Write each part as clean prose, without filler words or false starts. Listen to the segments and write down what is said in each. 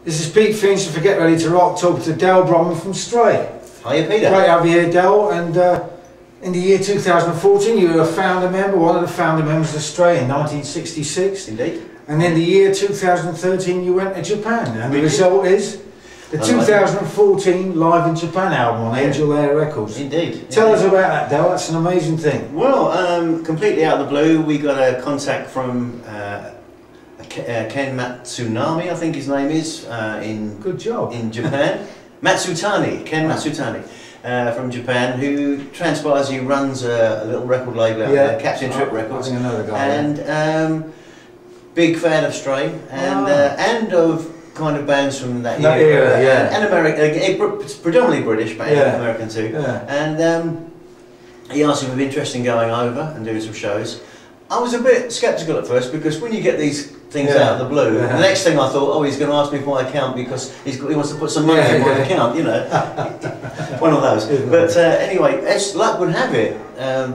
This is Pete Feenstra for Get Ready to Rock, talking to Del Bromham from Stray. Hiya, Peter. Great to have you here, Del. And in the year 2014, you were a founder member, one of the founder members of Stray in 1966. Indeed. And in the year 2013, you went to Japan. And the result is the 2014 Live in Japan album on Angel Air Records. Indeed. Tell us about that, Del. That's an amazing thing. Well, completely out of the blue, we got a contact from Ken Matsunami, I think his name is, Good job. in Japan. Matsutani, Ken Matsutani, from Japan, who transpires he runs a little record label out there, Captain Trip Records. I think I know the guy. And big fan of Stray and of kind of bands from that era, and American, predominantly British, but American too. And he asked if it would be interested in going over and doing some shows. I was a bit sceptical at first, because when you get these things out of the blue, the next thing I thought, oh, he's going to ask me for my account because he wants to put some money in my account, you know, one of those. But anyway, as luck would have it,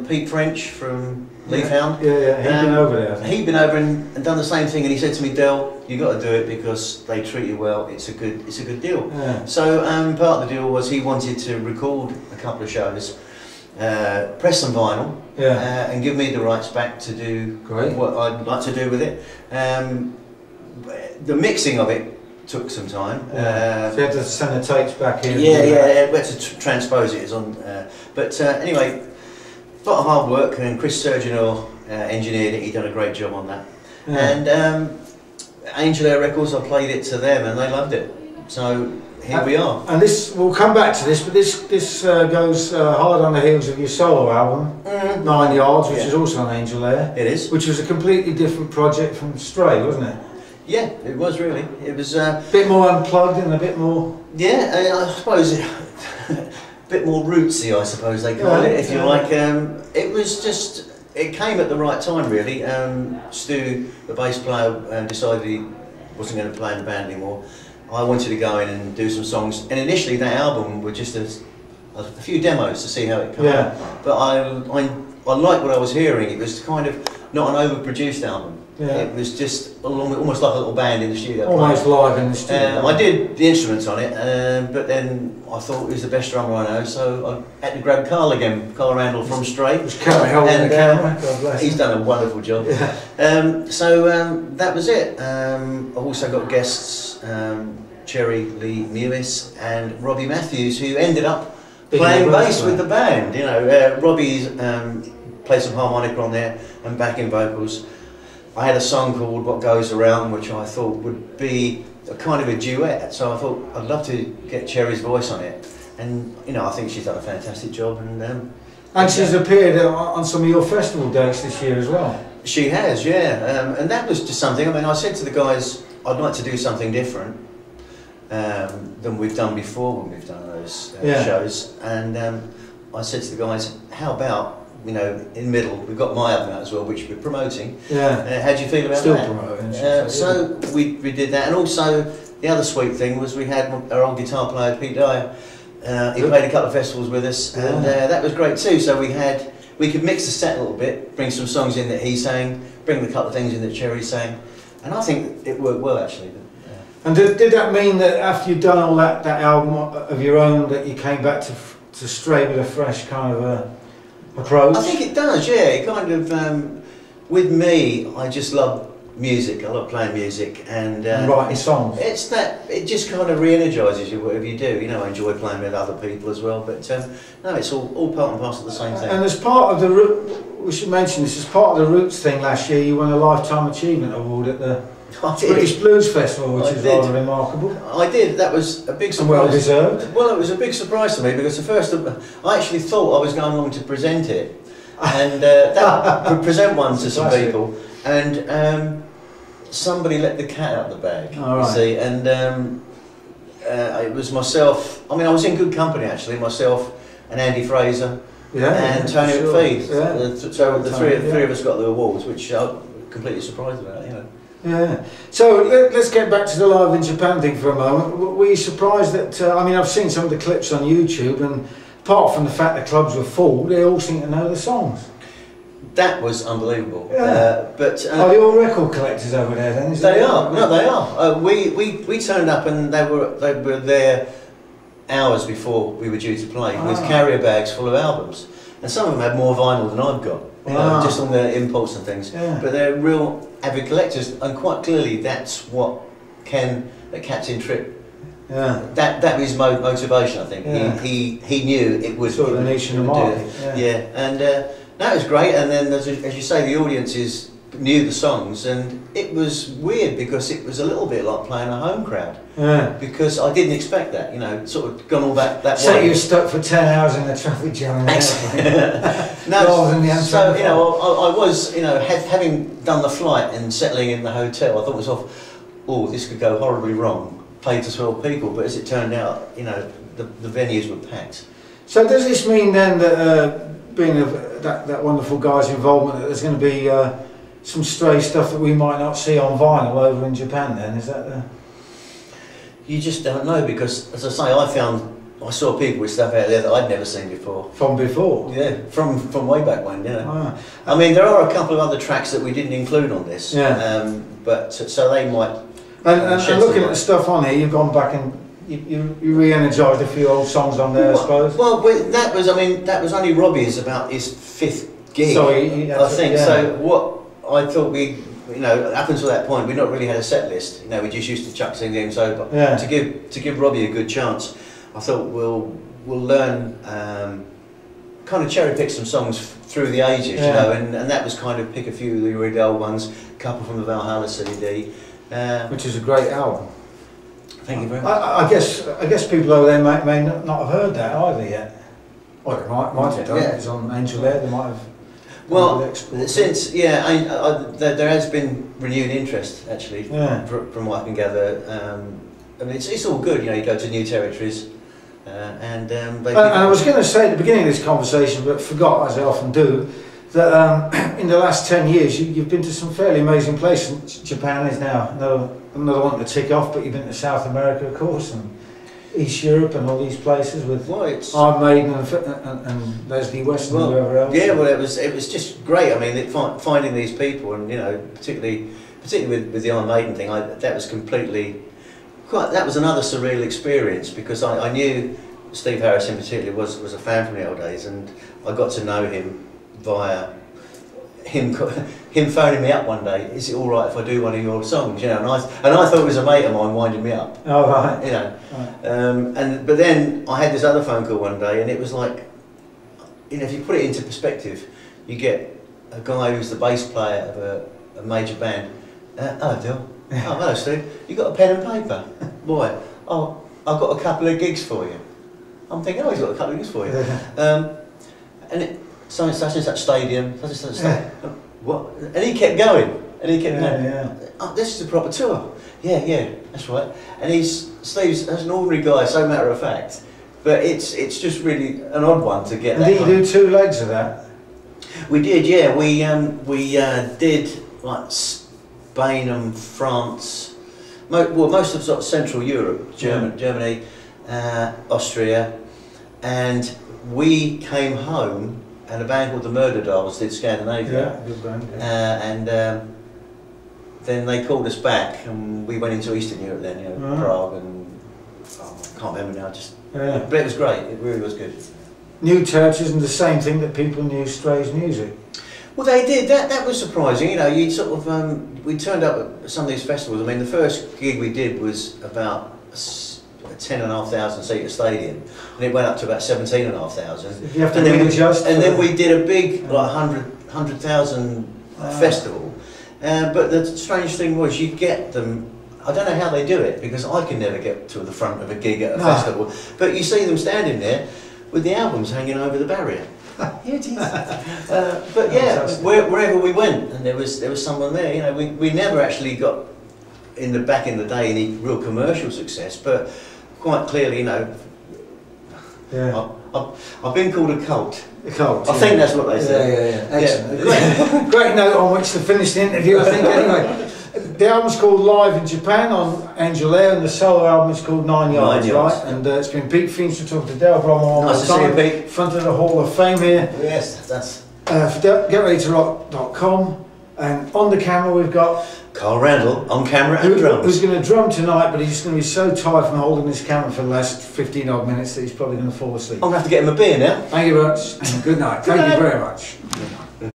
Pete French from Leafhound, he'd been over there. He'd been over and done the same thing, and he said to me, Del, you got to do it because they treat you well. It's a good deal. So part of the deal was he wanted to record a couple of shows, press some vinyl, and give me the rights back to do what I'd like to do with it. The mixing of it took some time. So you had to send the tapes back in. We had to transpose it. But anyway, a lot of hard work, and Chris Surgeonor engineered it. He done a great job on that. And Angel Air Records, I played it to them, and they loved it. So here we are. And this, we'll come back to this, but this goes hard on the heels of your solo album, 9 Yards, which is also on Angel Air. It is. Which was a completely different project from Stray, wasn't it? Yeah, it was really. It was a bit more unplugged and a bit more. Yeah, I suppose a bit more rootsy, I suppose they call it, if you like. It was just. It came at the right time, really. Stu, the bass player, decided he wasn't going to play in the band anymore. I wanted to go in and do some songs, and initially that album was just a few demos to see how it came out. But I liked what I was hearing. It was kind of not an overproduced album. It was just almost like a little band in the studio. Almost live in the studio. I did the instruments on it, but then I thought he was the best drummer I know, so I had to grab Carl again, Carl Randall from Stray. Holding the camera. God bless he's done a wonderful job. So that was it. I've also got guests, Cherry Lee Mewis and Robbie Matthews, who ended up playing bass with the band. You know, Robbie's played some harmonica on there and backing vocals. I had a song called What Goes Around, which I thought would be a kind of a duet, so I thought I'd love to get Cherry's voice on it, and you know, I think she's done a fantastic job. And she's appeared on some of your festival dates this year as well. She has, and that was just something. I mean, I said to the guys, I'd like to do something different than we've done before when we've done those shows, and I said to the guys, how about, you know, in the middle, we've got my album out as well, which we're promoting. How do you feel about Still that? Promoting. So we did that, and also the other sweet thing was we had our old guitar player Pete Dyer. He played a couple of festivals with us, and that was great too. So we could mix the set a little bit, bring some songs in that he sang, bring the couple of things in that Cherry sang, and I think it worked well actually. And did that mean that after you'd done all that album of your own, that you came back to Stray with a fresh kind of approach? I think it does, yeah. It kind of, with me, I just love music. I love playing music and writing songs. It's that it just kind of re-energises you, whatever you do. You know, I enjoy playing with other people as well. But no, it's all part and parcel of the same thing. And as part of the, we should mention this, as part of the Roots thing last year, you won a Lifetime Achievement Award at the British Blues Festival, which is rather remarkable. I did. That was a big surprise. And well deserved. Well, it was a big surprise to me because I actually thought I was going along to present it and present one to some people, and somebody let the cat out of the bag. You see, and it was myself. I mean, I was in good company actually. Myself and Andy Fraser and Tony McPhee. So the three of us got the awards, which I'm completely surprised about. You know. Yeah. So let's get back to the Live in Japan thing for a moment. Were you surprised that, I mean, I've seen some of the clips on YouTube, and apart from the fact the clubs were full, they all seem to know the songs. that was unbelievable. Yeah. Are they all record collectors over there then? They are. No, they are. We turned up and they were there hours before we were due to play with carrier bags full of albums, and some of them had more vinyl than I've got. You know, just on their impulse and things. Yeah. But they're real avid collectors, and quite clearly that's what Captain Tripp. Yeah. That was his motivation, I think. Yeah. He knew it would. Sort of the niche in the market. Yeah. And that was great. And then, as you say, the audiences knew the songs, and it was weird because it was a little bit like playing a home crowd. Yeah. Because I didn't expect that. You know, sort of gone all that way. So you were stuck for 10 hours in the traffic jam. No, so you know, I was, you know, having done the flight and settling in the hotel, I thought to myself, oh, this could go horribly wrong. Played to 12 people, but as it turned out, you know, the venues were packed. So does this mean then that being that wonderful guy's involvement, that there's going to be some stray stuff that we might not see on vinyl over in Japan then? Is that the... You just don't know, because as I say, I saw people with stuff out there that I'd never seen before. From before? Yeah, from way back when, you know. I mean, there are a couple of other tracks that we didn't include on this, but so they might... And looking at the stuff on here, you've gone back and you re-energised a few old songs on there, I suppose. Well, that was only Robbie's about his 5th gig, I think. Yeah. So what I thought you know, up until that point, we'd not really had a set list. You know, we just used to chuck some games over. Yeah. To give Robbie a good chance, I thought we'll learn, kind of cherry pick some songs through the ages, you know, and that was kind of pick a few of the really old ones, a couple from the Valhalla CD. Which is a great album. Thank you very much. I guess people over there may not have heard that either yet. Well, they might have done. Yeah. It's on Angel Air. They might have. Well, since there has been renewed interest actually from what I can gather. I mean, it's all good. You know, you go to new territories, and I was going to say at the beginning of this conversation, but forgot, as I often do, that in the last 10 years you've been to some fairly amazing places. Japan is now another one to tick off, but you've been to South America, of course, and East Europe and all these places with Iron Maiden and Leslie West and whoever else. Yeah, well, it was just great. I mean, finding these people, and you know, particularly with the Iron Maiden thing, that was that was another surreal experience, because I knew Steve Harris in particular was a fan from the old days, and I got to know him via him phoning me up one day. Is it all right if I do one of your songs? You know, and I thought it was a mate of mine winding me up. Oh right. You know, but then I had this other phone call one day, and it was like, you know, if you put it into perspective, you get a guy who's the bass player of a major band. Hello, Dill. Oh, hello, Steve. You got a pen and paper? Boy, oh, I've got a couple of gigs for you. I'm thinking, oh, he's got a couple of gigs for you. And such and such stadium, such and such stadium. What? And he kept going. Oh, this is a proper tour. Yeah, that's right. And Steve's an ordinary guy, so matter of fact. But it's just really an odd one to get. And did you do 2 legs of that? We did, yeah. We did like Spain and France. Most of sort of Central Europe, Germany, Austria, and we came home. And a band called the Murder Dolls did Scandinavia. Yeah, good band. Yeah. And then they called us back, and we went into Eastern Europe then, you know, Prague and I can't remember now. But it was great. It really was good. New territories, and the same thing that people knew Stray's music. Well, they did. That was surprising. You know, you sort of we turned up at some of these festivals. I mean, the first gig we did was about a 10,500 seater stadium, and it went up to about 17,500. You have to readjust. And then we did a big like 100,000 festival. But the strange thing was, you get them. I don't know how they do it, because I can never get to the front of a gig at a festival. But you see them standing there with the albums hanging over the barrier. Here it is. But yeah, wherever we went, and there was someone there. You know, we never actually got back in the day any real commercial success, but quite clearly, you know, I've been called a cult. A cult. I think that's what they say. Yeah. Excellent. Great note on which to finish the interview, I think. Anyway, the album's called Live in Japan on Angel Air, and the solo album is called 9 Yards, right? And it's been Pete Feenstra talking to Dale Bromham on nice to see you, Pete. Front of the Hall of Fame here. Yes, that's for getreadytorock.com, and on the camera we've got Carl Randall on camera and drums. Who's going to drum tonight, but he's going to be so tired from holding this camera for the last 15 odd minutes that he's probably going to fall asleep. I'm going to have to get him a beer now. Thank you very much, and good night. Thank you very much.